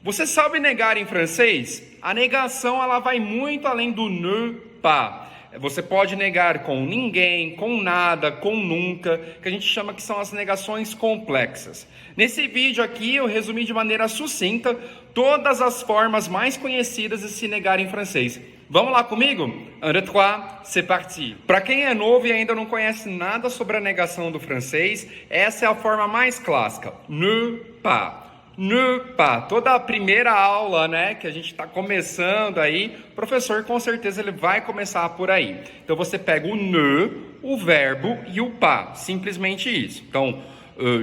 Você sabe negar em francês? A negação ela vai muito além do ne pas. Você pode negar com ninguém, com nada, com nunca, que a gente chama que são as negações complexas. Nesse vídeo aqui eu resumi de maneira sucinta todas as formas mais conhecidas de se negar em francês. Vamos lá comigo? 1, 2, 3, c'est parti! Para quem é novo e ainda não conhece nada sobre a negação do francês, essa é a forma mais clássica, ne pas. Ne pas. Toda a primeira aula, né, que a gente está começando aí, o professor com certeza ele vai começar por aí. Então você pega o ne, o verbo e o pas, simplesmente isso. Então,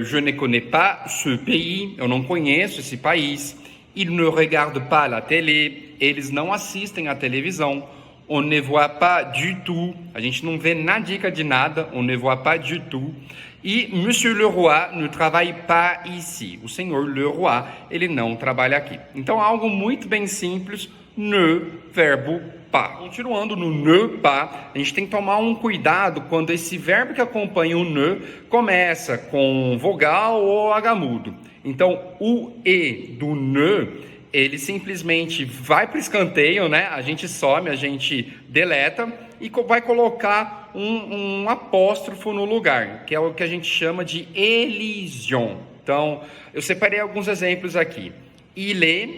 je ne connais pas ce pays, eu não conheço esse país. Il ne regarde pas la télé, eles não assistem à televisão. On ne voit pas du tout, a gente não vê na dica de nada, on ne voit pas du tout. E Monsieur Leroy ne travaille pas ici. O senhor Leroy, ele não trabalha aqui. Então, algo muito bem simples, ne, verbo pas. Continuando no ne pas, a gente tem que tomar um cuidado quando esse verbo que acompanha o ne começa com vogal ou H mudo. Então, o E do ne, ele simplesmente vai para o escanteio, né? A gente some, a gente deleta e vai colocar um apóstrofo no lugar, que é o que a gente chama de elision. Então, eu separei alguns exemplos aqui. Il est,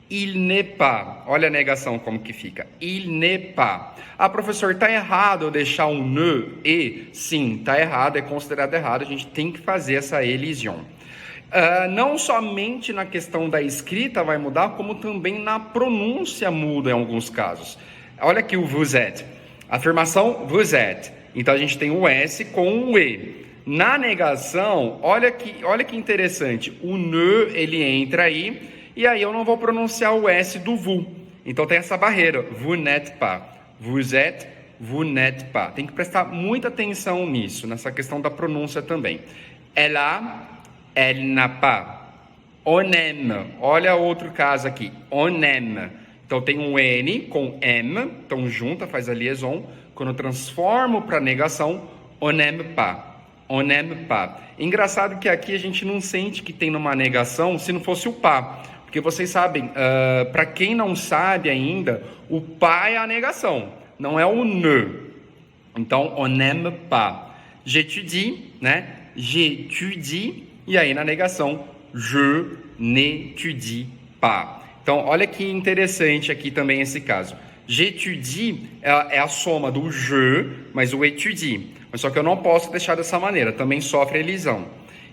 il n'est pas. Olha a negação como que fica. Il n'est pas. Ah, professor, está errado eu deixar um ne e? Sim, está errado, é considerado errado. A gente tem que fazer essa elision. Não somente na questão da escrita vai mudar, como também na pronúncia muda em alguns casos. Olha aqui o vous êtes. Afirmação vous êtes. Então a gente tem o S com o E. Na negação, olha que interessante. O ne, ele entra aí, e aí eu não vou pronunciar o S do vous. Então tem essa barreira. Vous n'êtes pas. Vous êtes, vous n'êtes pas. Tem que prestar muita atenção nisso, nessa questão da pronúncia também. Elle a, elle n'a pas. On aime. Olha outro caso aqui. On aime. Então tem um N com M. Então junta, faz a liaison. Quando eu transformo para negação, on n'aime pas. On n'aime pas. Engraçado que aqui a gente não sente que tem numa negação se não fosse o pas. Porque vocês sabem, para quem não sabe ainda, o pas é a negação. Não é o ne. Então, on n'aime pas. J'étudie, né? J'étudie. E aí, na negação, je n'étudie pas. Então, olha que interessante aqui também esse caso. J'étudie é a soma do je, mas o étudie. Mas só que eu não posso deixar dessa maneira, também sofre elisão.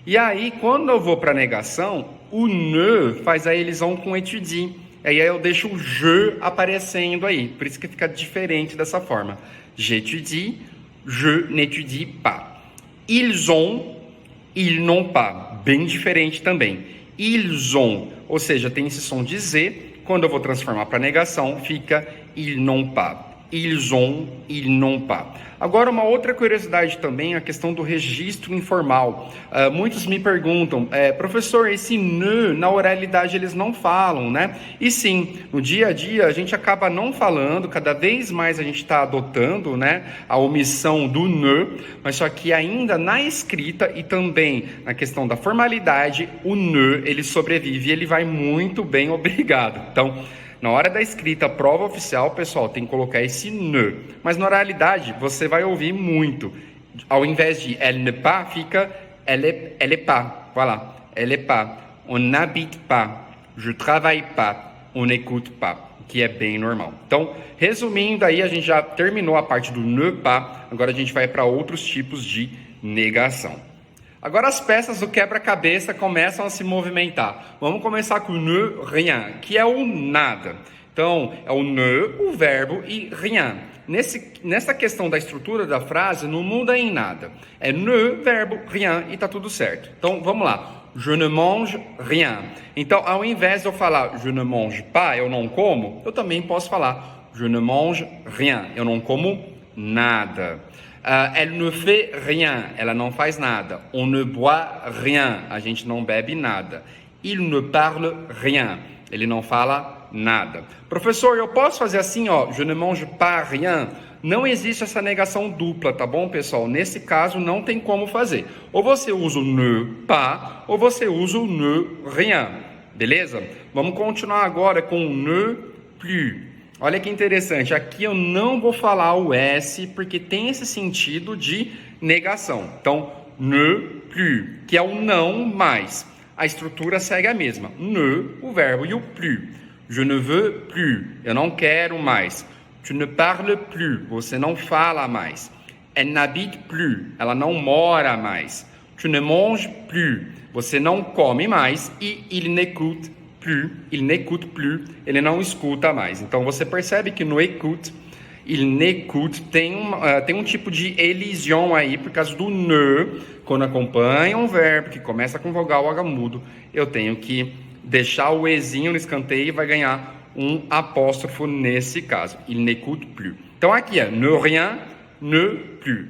E aí, quando eu vou para a negação, o ne faz a elisão com étudie. Aí eu deixo o je aparecendo aí. Por isso que fica diferente dessa forma. J'étudie, je n'étudie pas. Ils ont, ils n'ont pas, bem diferente também. Ils ont, ou seja, tem esse som de Z, quando eu vou transformar para negação, fica ils n'ont pas. Ils ont, ils n'ont pas. Agora, uma outra curiosidade também, a questão do registro informal. Muitos me perguntam, professor, esse ne, na oralidade eles não falam, né? E sim, no dia a dia a gente acaba não falando, cada vez mais a gente está adotando, né, a omissão do ne, mas só que ainda na escrita e também na questão da formalidade, o ne, ele sobrevive e ele vai muito bem, obrigado. Então, na hora da escrita, prova oficial, pessoal, tem que colocar esse ne. Mas na oralidade, você vai ouvir muito. Ao invés de elle ne pas, fica elle est pas. Voilà, elle est pas. On n'habite pas. Je travaille pas. On n'écoute pas. Que é bem normal. Então, resumindo aí, a gente já terminou a parte do ne pas. Agora a gente vai para outros tipos de negação. Agora as peças do quebra-cabeça começam a se movimentar. Vamos começar com ne, rien, que é o nada. Então, é o ne, o verbo e rien. Nessa questão da estrutura da frase, não muda em nada. É ne, verbo, rien e tá tudo certo. Então, vamos lá. Je ne mange rien. Então, ao invés de eu falar je ne mange pas, eu não como, eu também posso falar je ne mange rien, eu não como nada. Elle ne fait rien, ela não faz nada. On ne boit rien, a gente não bebe nada. Il ne parle rien, ele não fala nada. Professor, eu posso fazer assim, ó, je ne mange pas rien? Não existe essa negação dupla, tá bom, pessoal? Nesse caso, não tem como fazer. Ou você usa o ne pas, ou você usa o ne rien. beleza? Vamos continuar agora com ne plus. Olha que interessante, aqui eu não vou falar o S porque tem esse sentido de negação. Então, ne plus, que é o não mais. A estrutura segue a mesma. Ne, o verbo, e o plus. Je ne veux plus, eu não quero mais. Tu ne parles plus, você não fala mais. Elle n'habite plus, ela não mora mais. Tu ne manges plus, você não come mais. E il n'écoute plus, ele não escuta mais. Então você percebe que no écoute, il n'écoute tem um tipo de elision aí, por causa do ne, quando acompanha um verbo que começa com vogal H mudo, eu tenho que deixar o ezinho no escanteio e vai ganhar um apóstrofo nesse caso. Il n'écoute plus. Então aqui é ne rien, ne plus.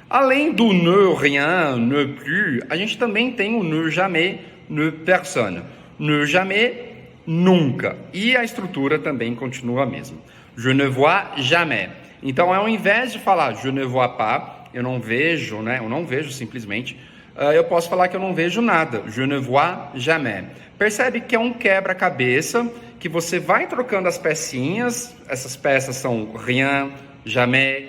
Além do ne rien, ne plus, a gente também tem o ne jamais, ne personne. Ne jamais, nunca. E a estrutura também continua a mesma. Je ne vois jamais. Então, ao invés de falar je ne vois pas, eu não vejo, né? Eu não vejo simplesmente. Eu posso falar que eu não vejo nada. Je ne vois jamais. Percebe que é um quebra-cabeça que você vai trocando as pecinhas. Essas peças são rien, jamais,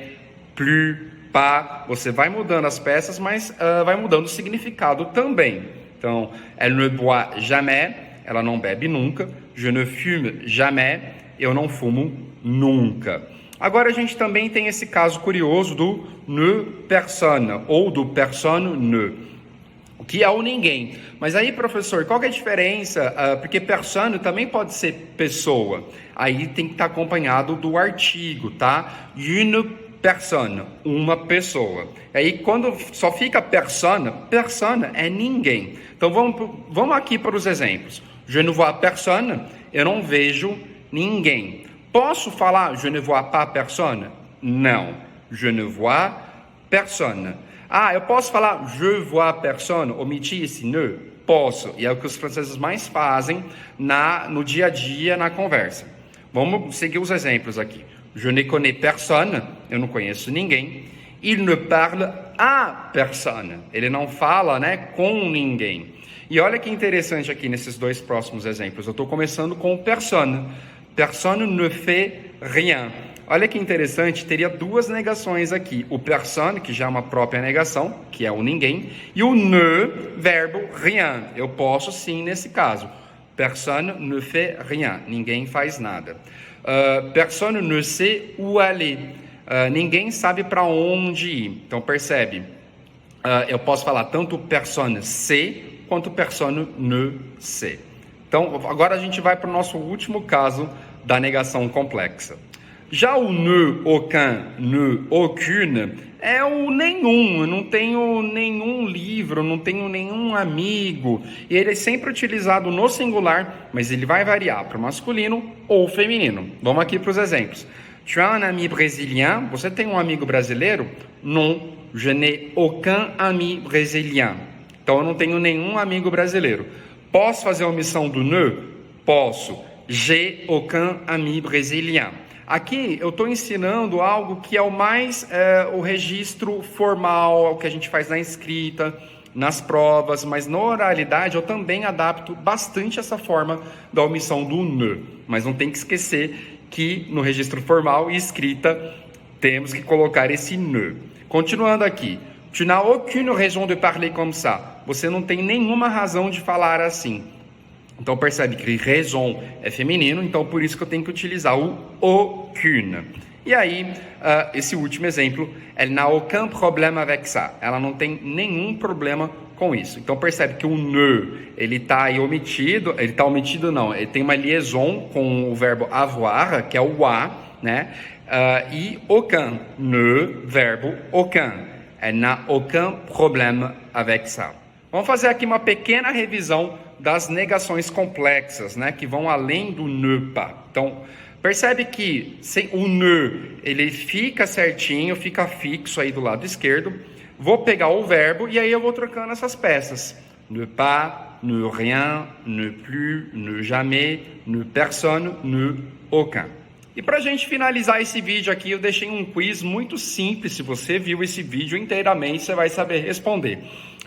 plus, pas. Você vai mudando as peças, mas vai mudando o significado também. Então, elle ne boit jamais, ela não bebe nunca. Je ne fume jamais, eu não fumo nunca. Agora a gente também tem esse caso curioso do ne personne, ou do personne ne, que é o ninguém. Mas aí, professor, qual que é a diferença? Porque personne também pode ser pessoa. Aí tem que estar acompanhado do artigo, tá? Une personne, uma pessoa. Aí quando só fica persona é ninguém. Então vamos aqui para os exemplos. Je ne vois personne, eu não vejo ninguém. Posso falar je ne vois pas personne? Não. Je ne vois personne. Eu posso falar je vois personne, omitir esse ne? Posso. E é o que os franceses mais fazem no dia a dia, na conversa. Vamos seguir os exemplos aqui. Je ne connais personne, eu não conheço ninguém. Il ne parle à personne, ele não fala, né, com ninguém. E olha que interessante aqui nesses dois próximos exemplos. Eu estou começando com personne. Personne ne fait rien. Olha que interessante, teria duas negações aqui. O personne, que já é uma própria negação, que é o ninguém. E o ne, verbo rien. Eu posso sim nesse caso. Personne ne fait rien. Ninguém faz nada. Personne ne sait où aller. Ninguém sabe para onde ir. Então percebe, eu posso falar tanto personne sait quanto personne ne sait. Então agora a gente vai para o nosso último caso da negação complexa. Já o ne, aucun, ne, aucune é o nenhum. Eu não tenho nenhum livro, não tenho nenhum amigo. E ele é sempre utilizado no singular, mas ele vai variar para o masculino ou feminino. Vamos aqui para os exemplos. Tu as un ami brésilien? Você tem um amigo brasileiro? Non, je n'ai aucun ami brésilien. Então eu não tenho nenhum amigo brasileiro. Posso fazer a omissão do ne? Posso. J'ai aucun ami brésilien. Aqui eu estou ensinando algo que é o mais o registro formal, o que a gente faz na escrita, nas provas, mas na oralidade eu também adapto bastante essa forma da omissão do ne. Mas não tem que esquecer que no registro formal e escrita temos que colocar esse ne. Continuando aqui. Tu n'as aucune raison de parler comme ça. Você não tem nenhuma razão de falar assim. Então percebe que raison é feminino, então por isso que eu tenho que utilizar o aucune. E aí, esse último exemplo, elle n'a aucun problème avec ça. Ela não tem nenhum problema com isso. Então percebe que o ne, ele está aí omitido, ele tem uma liaison com o verbo avoir, que é o a, né? E aucun, ne, verbo aucun. Elle n'a aucun problème avec ça. Vamos fazer aqui uma pequena revisão das negações complexas, né, que vão além do ne pas. Então, percebe que o ne, ele fica certinho, fica fixo aí do lado esquerdo. Vou pegar o verbo e aí eu vou trocando essas peças. Ne pas, ne rien, ne plus, ne jamais, ne personne, ne aucun. E para a gente finalizar esse vídeo aqui, eu deixei um quiz muito simples. Se você viu esse vídeo inteiramente, você vai saber responder.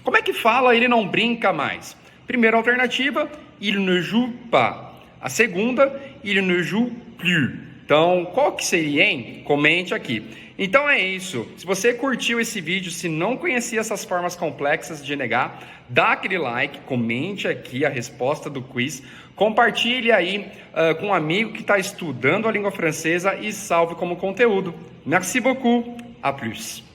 Como é que fala ele não brinca mais? Primeira alternativa, il ne joue pas. A segunda, il ne joue plus. Então, qual que seria, hein? Comente aqui. Então é isso. Se você curtiu esse vídeo, se não conhecia essas formas complexas de negar, dá aquele like, comente aqui a resposta do quiz, compartilhe aí com um amigo que está estudando a língua francesa e salve como conteúdo. Merci beaucoup. A plus.